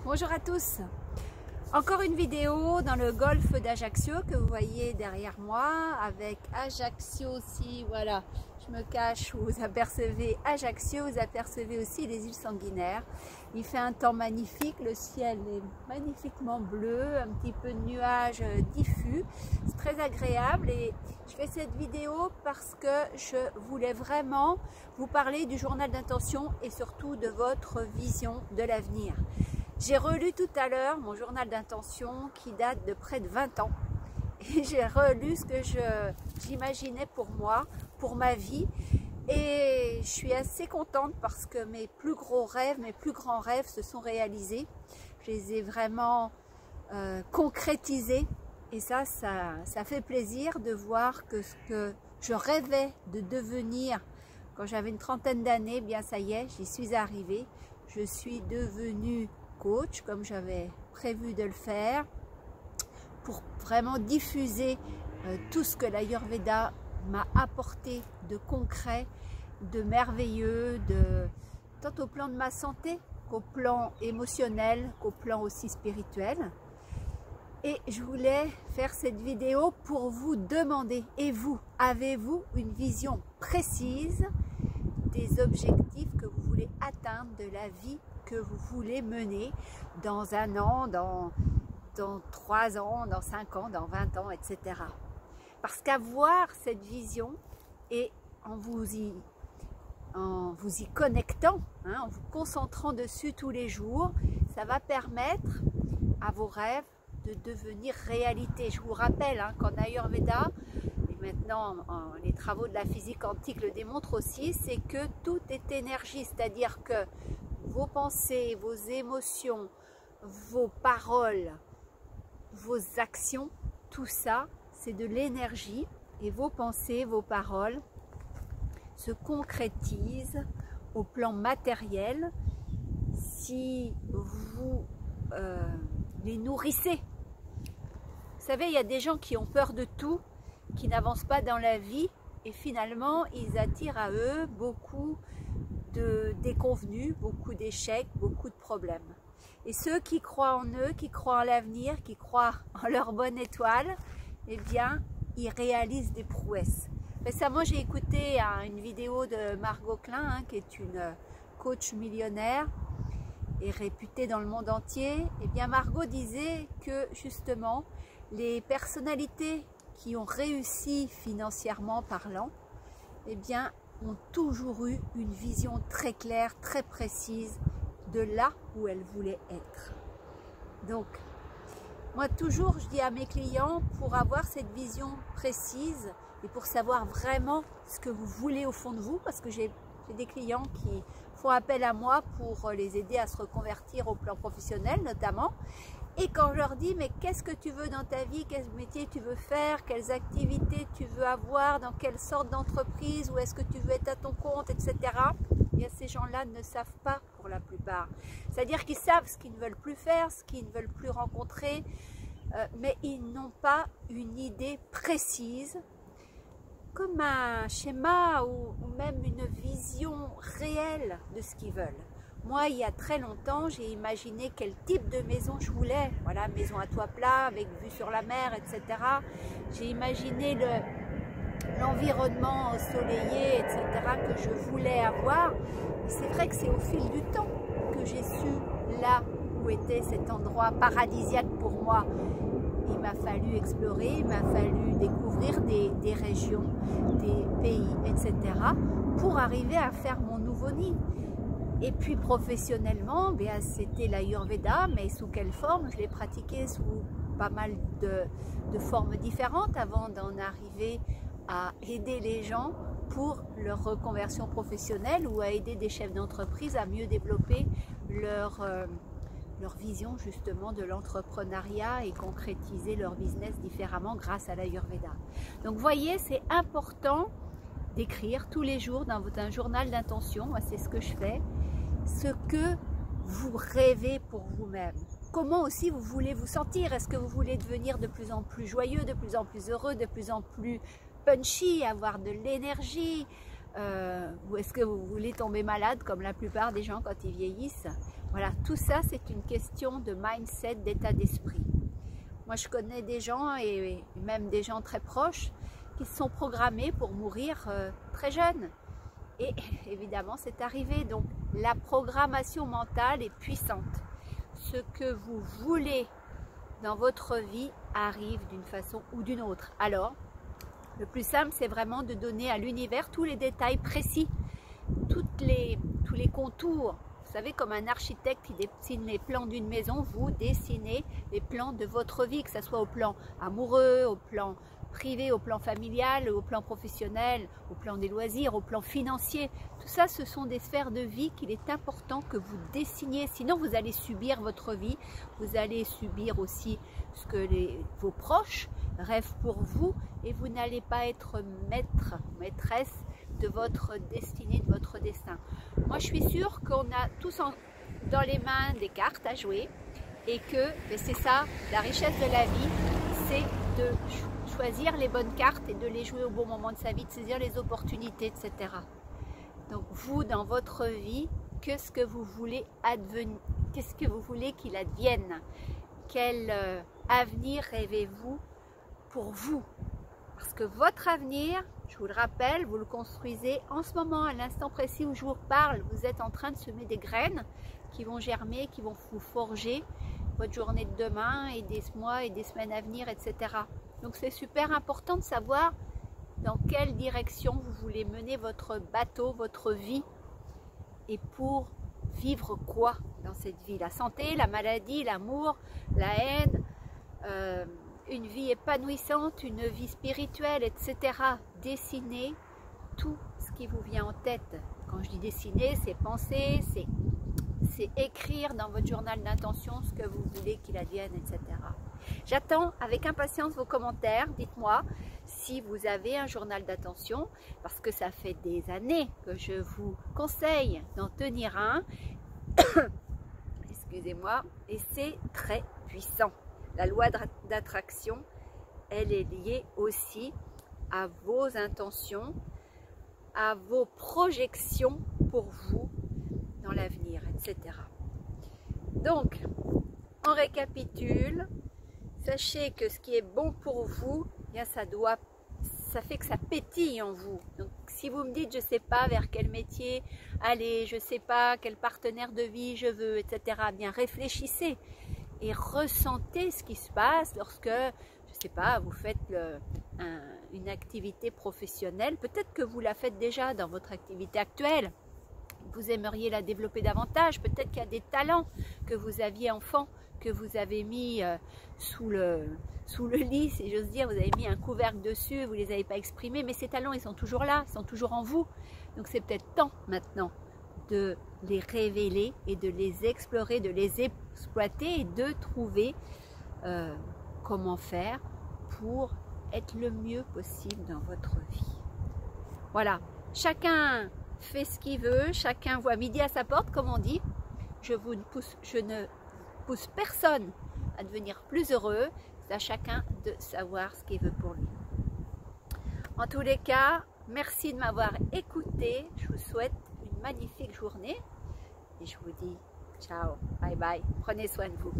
Bonjour à tous. Encore une vidéo dans le golfe d'Ajaccio que vous voyez derrière moi avec Ajaccio aussi, voilà, je me cache, vous apercevez Ajaccio, vous apercevez aussi les îles sanguinaires. Il fait un temps magnifique, le ciel est magnifiquement bleu, un petit peu de nuages diffus, c'est très agréable et je fais cette vidéo parce que je voulais vraiment vous parler du journal d'intention et surtout de votre vision de l'avenir. J'ai relu tout à l'heure mon journal d'intention qui date de près de 20 ans et j'ai relu ce que j'imaginais pour moi, pour ma vie, et je suis assez contente parce que mes plus gros rêves, mes plus grands rêves se sont réalisés. Je les ai vraiment concrétisés et ça fait plaisir de voir que ce que je rêvais de devenir quand j'avais une trentaine d'années, bien ça y est, j'y suis arrivée. Je suis devenue coach comme j'avais prévu de le faire pour vraiment diffuser tout ce que l'Ayurveda m'a apporté de concret, de merveilleux, tant au plan de ma santé qu'au plan émotionnel, qu'au plan aussi spirituel. Et je voulais faire cette vidéo pour vous demander, et vous, avez-vous une vision précise des objectifs que vous voulez atteindre, de la vie que vous voulez mener dans un an, dans 3 ans, dans 5 ans, dans 20 ans, etc. Parce qu'avoir cette vision et en vous y connectant, en vous concentrant dessus tous les jours, ça va permettre à vos rêves de devenir réalité. Je vous rappelle qu'en Ayurveda, et maintenant les travaux de la physique quantique le démontrent aussi, c'est que tout est énergie, c'est-à-dire que vos pensées, vos émotions, vos paroles, vos actions, tout ça, c'est de l'énergie et vos pensées, vos paroles se concrétisent au plan matériel si vous les nourrissez. Vous savez, il y a des gens qui ont peur de tout, qui n'avancent pas dans la vie et finalement, ils attirent à eux beaucoup de déconvenus, beaucoup d'échecs, beaucoup de problèmes. Et ceux qui croient en eux, qui croient en l'avenir, qui croient en leur bonne étoile, eh bien, ils réalisent des prouesses. Récemment, j'ai écouté une vidéo de Margot Klein, qui est une coach millionnaire et réputée dans le monde entier. Eh bien, Margot disait que justement, les personnalités qui ont réussi financièrement parlant, eh bien, ont toujours eu une vision très claire, très précise de là où elles voulaient être. Donc, moi toujours je dis à mes clients, pour avoir cette vision précise et pour savoir vraiment ce que vous voulez au fond de vous, parce que j'ai des clients qui font appel à moi pour les aider à se reconvertir au plan professionnel notamment. Et quand je leur dis, mais qu'est-ce que tu veux dans ta vie, quel métier tu veux faire, quelles activités tu veux avoir, dans quelle sorte d'entreprise, où est-ce que tu veux être à ton compte, etc. Et bien, ces gens-là ne savent pas pour la plupart. C'est-à-dire qu'ils savent ce qu'ils ne veulent plus faire, ce qu'ils ne veulent plus rencontrer, mais ils n'ont pas une idée précise, comme un schéma ou même une vision réelle de ce qu'ils veulent. Moi, il y a très longtemps, j'ai imaginé quel type de maison je voulais. Voilà, maison à toit plat, avec vue sur la mer, etc. J'ai imaginé l'environnement ensoleillé, etc. que je voulais avoir. C'est vrai que c'est au fil du temps que j'ai su là où était cet endroit paradisiaque pour moi. Il m'a fallu explorer, il m'a fallu découvrir des régions, des pays, etc. pour arriver à faire mon nouveau nid. Et puis professionnellement, c'était l'Ayurveda, mais sous quelle forme? Je l'ai pratiqué sous pas mal de formes différentes avant d'en arriver à aider les gens pour leur reconversion professionnelle ou à aider des chefs d'entreprise à mieux développer leur vision justement de l'entrepreneuriat et concrétiser leur business différemment grâce à l'Ayurveda. Donc vous voyez, c'est important d'écrire tous les jours dans un journal d'intention, moi c'est ce que je fais, ce que vous rêvez pour vous-même. Comment aussi vous voulez vous sentir? Est-ce que vous voulez devenir de plus en plus joyeux, de plus en plus heureux, de plus en plus punchy, avoir de l'énergie, ou est-ce que vous voulez tomber malade comme la plupart des gens quand ils vieillissent? Voilà, tout ça c'est une question de mindset, d'état d'esprit. Moi je connais des gens et même des gens très proches qui se sont programmés pour mourir très jeunes. Et évidemment c'est arrivé. Donc la programmation mentale est puissante. Ce que vous voulez dans votre vie arrive d'une façon ou d'une autre. Alors, le plus simple, c'est vraiment de donner à l'univers tous les détails précis, tous les contours. Vous savez, comme un architecte qui dessine les plans d'une maison, vous dessinez les plans de votre vie, que ce soit au plan amoureux, au plan privé, au plan familial, au plan professionnel, au plan des loisirs, au plan financier. Tout ça, ce sont des sphères de vie qu'il est important que vous dessiniez. Sinon, vous allez subir votre vie. Vous allez subir aussi ce que vos proches rêvent pour vous. Et vous n'allez pas être maître, maîtresse de votre destinée, de votre destin. Moi, je suis sûre qu'on a tous dans les mains des cartes à jouer. Et que c'est ça, la richesse de la vie, c'est de choisir les bonnes cartes et de les jouer au bon moment de sa vie, de saisir les opportunités, etc. Donc vous, dans votre vie, qu'est-ce que vous voulez advenir, qu'est-ce que vous voulez qu'il advienne? Quel avenir rêvez-vous pour vous? Parce que votre avenir, je vous le rappelle, vous le construisez en ce moment, à l'instant précis où je vous parle. Vous êtes en train de semer des graines qui vont germer, qui vont vous forger votre journée de demain et des mois et des semaines à venir, etc. Donc c'est super important de savoir dans quelle direction vous voulez mener votre bateau, votre vie, et pour vivre quoi dans cette vie? La santé, la maladie, l'amour, la haine, une vie épanouissante, une vie spirituelle, etc. Dessinez tout ce qui vous vient en tête. Quand je dis dessiner, c'est penser, c'est écrire dans votre journal d'intention ce que vous voulez qu'il advienne, etc. J'attends avec impatience vos commentaires. Dites-moi si vous avez un journal d'intention, parce que ça fait des années que je vous conseille d'en tenir un. Excusez-moi, et c'est très puissant. La loi d'attraction, elle est liée aussi à vos intentions, à vos projections pour vous dans l'avenir, etc. Donc, on récapitule. Sachez que ce qui est bon pour vous, bien ça fait que ça pétille en vous. Donc, si vous me dites, je ne sais pas vers quel métier aller, je ne sais pas quel partenaire de vie je veux, etc., bien réfléchissez et ressentez ce qui se passe lorsque, je ne sais pas, vous faites une activité professionnelle. Peut-être que vous la faites déjà dans votre activité actuelle. Vous aimeriez la développer davantage. Peut-être qu'il y a des talents que vous aviez enfant, que vous avez mis sous le lit, si j'ose dire. Vous avez mis un couvercle dessus, vous ne les avez pas exprimés, mais ces talents, ils sont toujours là, ils sont toujours en vous. Donc c'est peut-être temps maintenant de les révéler et de les explorer, de les exploiter et de trouver comment faire pour être le mieux possible dans votre vie. Voilà, chacun fait ce qu'il veut, chacun voit midi à sa porte, comme on dit. Je ne pousse personne à devenir plus heureux, c'est à chacun de savoir ce qu'il veut pour lui. En tous les cas, merci de m'avoir écouté, je vous souhaite une magnifique journée et je vous dis ciao, bye bye, prenez soin de vous.